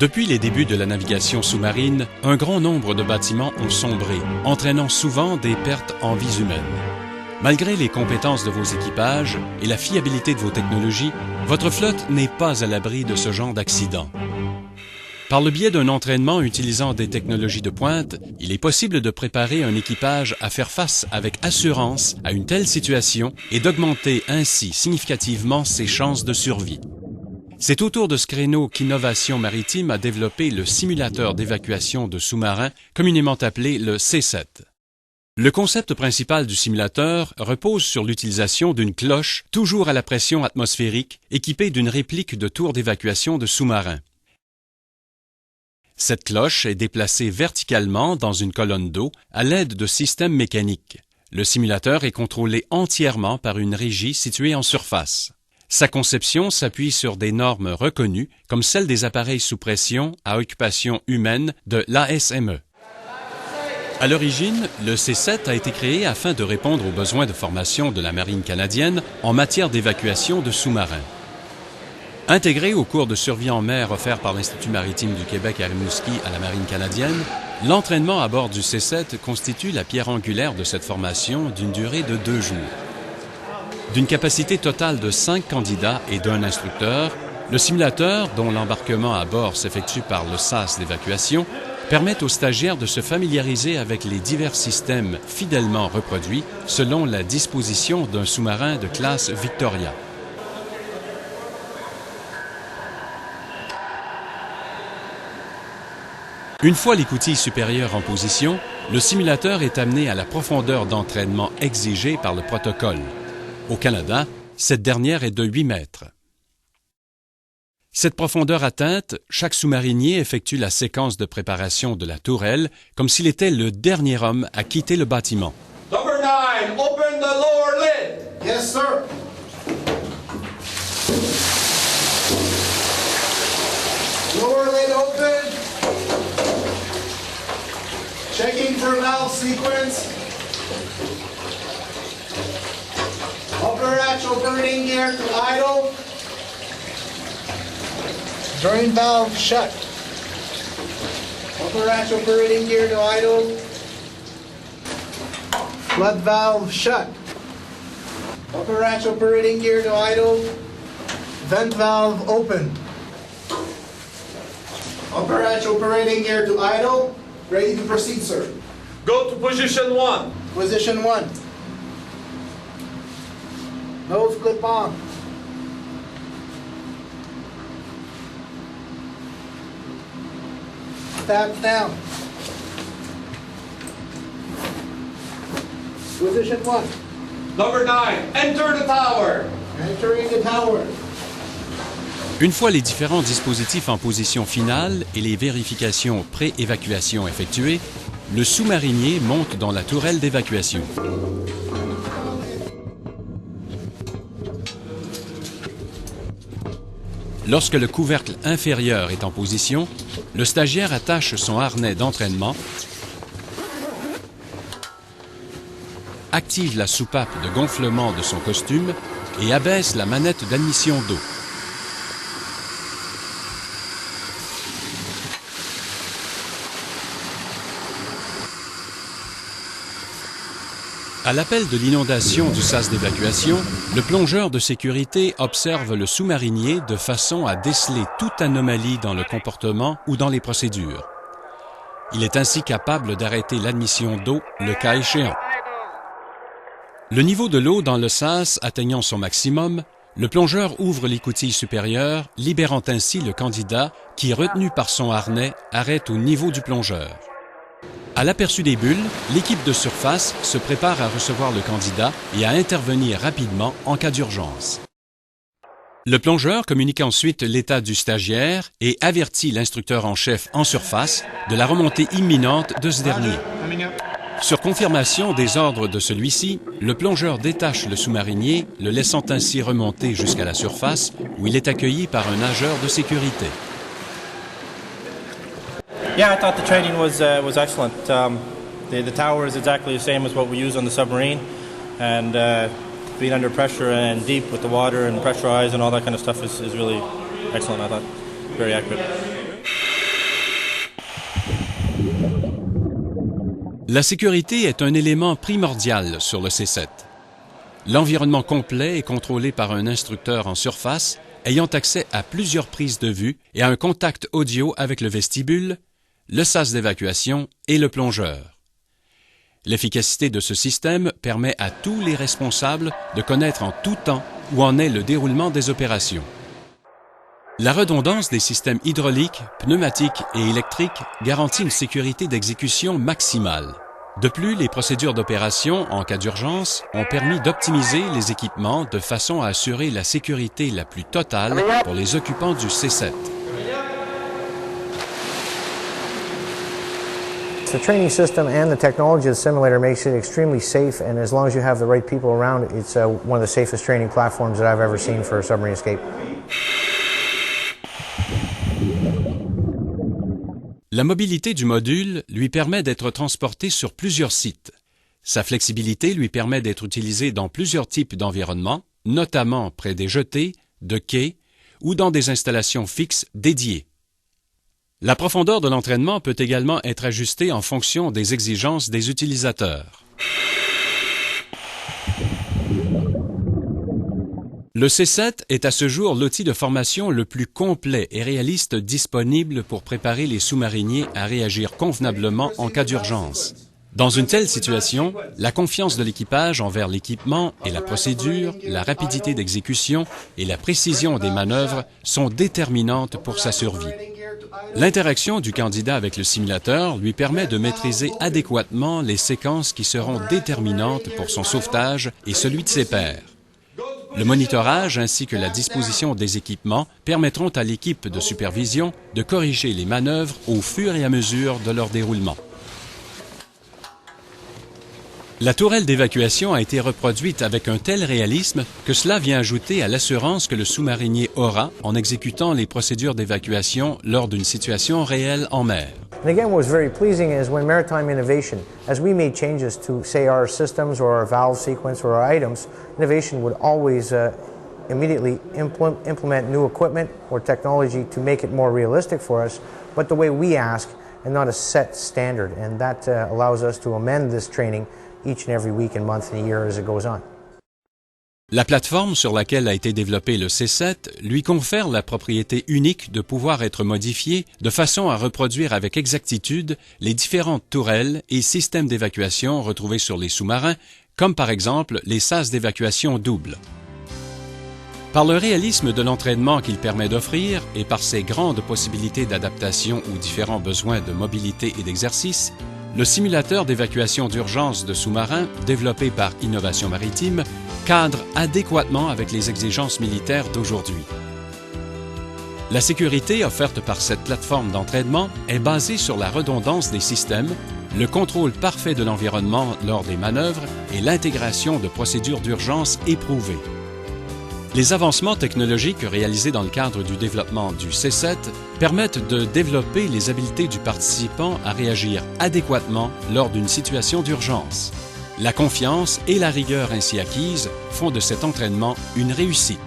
Depuis les débuts de la navigation sous-marine, un grand nombre de bâtiments ont sombré, entraînant souvent des pertes en vies humaines. Malgré les compétences de vos équipages et la fiabilité de vos technologies, votre flotte n'est pas à l'abri de ce genre d'accident. Par le biais d'un entraînement utilisant des technologies de pointe, il est possible de préparer un équipage à faire face avec assurance à une telle situation et d'augmenter ainsi significativement ses chances de survie. C'est autour de ce créneau qu'Innovation Maritime a développé le simulateur d'évacuation de sous-marins, communément appelé le C7. Le concept principal du simulateur repose sur l'utilisation d'une cloche toujours à la pression atmosphérique équipée d'une réplique de tour d'évacuation de sous-marins. Cette cloche est déplacée verticalement dans une colonne d'eau à l'aide de systèmes mécaniques. Le simulateur est contrôlé entièrement par une régie située en surface. Sa conception s'appuie sur des normes reconnues, comme celles des appareils sous pression à occupation humaine de l'ASME. À l'origine, le C7 a été créé afin de répondre aux besoins de formation de la Marine canadienne en matière d'évacuation de sous-marins. Intégré au cours de survie en mer offert par l'Institut maritime du Québec à Rimouski à la Marine canadienne, l'entraînement à bord du C7 constitue la pierre angulaire de cette formation d'une durée de 2 jours. D'une capacité totale de 5 candidats et d'un instructeur, le simulateur, dont l'embarquement à bord s'effectue par le sas d'évacuation, permet aux stagiaires de se familiariser avec les divers systèmes fidèlement reproduits selon la disposition d'un sous-marin de classe Victoria. Une fois l'écoutille supérieure en position, le simulateur est amené à la profondeur d'entraînement exigée par le protocole. Au Canada, cette dernière est de 8 mètres. Cette profondeur atteinte, chaque sous-marinier effectue la séquence de préparation de la tourelle comme s'il était le dernier homme à quitter le bâtiment. Number 9, open the lower lid. Yes, sir. Lower lid open. Checking for valve sequence. Upper hatch operating gear to idle. Drain valve shut. Upper hatch operating gear to idle. Flood valve shut. Upper hatch operating gear to idle. Vent valve open. Upper hatch operating gear to idle. Ready to proceed, sir. Go to position 1. Position 1. Nose clip on. Tabs down. Position 1. Number 9, enter the tower. Entering the tower. Une fois les différents dispositifs en position finale et les vérifications pré-évacuation effectuées, le sous-marinier monte dans la tourelle d'évacuation. Lorsque le couvercle inférieur est en position, le stagiaire attache son harnais d'entraînement, active la soupape de gonflement de son costume et abaisse la manette d'admission d'eau. À l'appel de l'inondation du sas d'évacuation, le plongeur de sécurité observe le sous-marinier de façon à déceler toute anomalie dans le comportement ou dans les procédures. Il est ainsi capable d'arrêter l'admission d'eau le cas échéant. Le niveau de l'eau dans le sas atteignant son maximum, le plongeur ouvre l'écoutille supérieure, libérant ainsi le candidat qui, retenu par son harnais, arrête au niveau du plongeur. À l'aperçu des bulles, l'équipe de surface se prépare à recevoir le candidat et à intervenir rapidement en cas d'urgence. Le plongeur communique ensuite l'état du stagiaire et avertit l'instructeur en chef en surface de la remontée imminente de ce dernier. Sur confirmation des ordres de celui-ci, le plongeur détache le sous-marinier, le laissant ainsi remonter jusqu'à la surface où il est accueilli par un nageur de sécurité. Yeah, I thought the training was excellent. The tower is exactly the same as what we use on the submarine, and being under pressure and deep with the water and pressurized and all that kind of stuff is really excellent. I thought very accurate. La sécurité est un élément primordial sur le C7. L'environnement complet est contrôlé par un instructeur en surface ayant accès à plusieurs prises de vue et à un contact audio avec le vestibule, le sas d'évacuation et le plongeur. L'efficacité de ce système permet à tous les responsables de connaître en tout temps où en est le déroulement des opérations. La redondance des systèmes hydrauliques, pneumatiques et électriques garantit une sécurité d'exécution maximale. De plus, les procédures d'opération en cas d'urgence ont permis d'optimiser les équipements de façon à assurer la sécurité la plus totale pour les occupants du C7. The training system and the technology of the simulator makes it extremely safe, and as long as you have the right people around, it's one of the safest training platforms that I've ever seen for a submarine escape. La mobilité du module lui permet d'être transporté sur plusieurs sites. Sa flexibilité lui permet d'être utilisé dans plusieurs types d'environnements, notamment près des jetées, de quais ou dans des installations fixes dédiées. La profondeur de l'entraînement peut également être ajustée en fonction des exigences des utilisateurs. Le C7 est à ce jour l'outil de formation le plus complet et réaliste disponible pour préparer les sous-mariniers à réagir convenablement en cas d'urgence. Dans une telle situation, la confiance de l'équipage envers l'équipement et la procédure, la rapidité d'exécution et la précision des manœuvres sont déterminantes pour sa survie. L'interaction du candidat avec le simulateur lui permet de maîtriser adéquatement les séquences qui seront déterminantes pour son sauvetage et celui de ses pairs. Le monitorage ainsi que la disposition des équipements permettront à l'équipe de supervision de corriger les manœuvres au fur et à mesure de leur déroulement. La tourelle d'évacuation a été reproduite avec un tel réalisme que cela vient ajouter à l'assurance que le sous-marinier aura en exécutant les procédures d'évacuation lors d'une situation réelle en mer. And again, what was very pleasing is when Maritime Innovation, as we made changes to, say, our systems or our valve sequence or our items, Innovation would always immediately implement new equipment or technology to make it more realistic for us, but the way we ask and not a set standard. And that allows us to amend this training each and every week and month and year as it goes on. La plateforme sur laquelle a été développé le C7 lui confère la propriété unique de pouvoir être modifié de façon à reproduire avec exactitude les différentes tourelles et systèmes d'évacuation retrouvés sur les sous-marins, comme par exemple les sas d'évacuation double. Par le réalisme de l'entraînement qu'il permet d'offrir et par ses grandes possibilités d'adaptation aux différents besoins de mobilité et d'exercice, le simulateur d'évacuation d'urgence de sous-marins, développé par Innovation Maritime, cadre adéquatement avec les exigences militaires d'aujourd'hui. La sécurité offerte par cette plateforme d'entraînement est basée sur la redondance des systèmes, le contrôle parfait de l'environnement lors des manœuvres et l'intégration de procédures d'urgence éprouvées. Les avancements technologiques réalisés dans le cadre du développement du C7 permettent de développer les habiletés du participant à réagir adéquatement lors d'une situation d'urgence. La confiance et la rigueur ainsi acquises font de cet entraînement une réussite.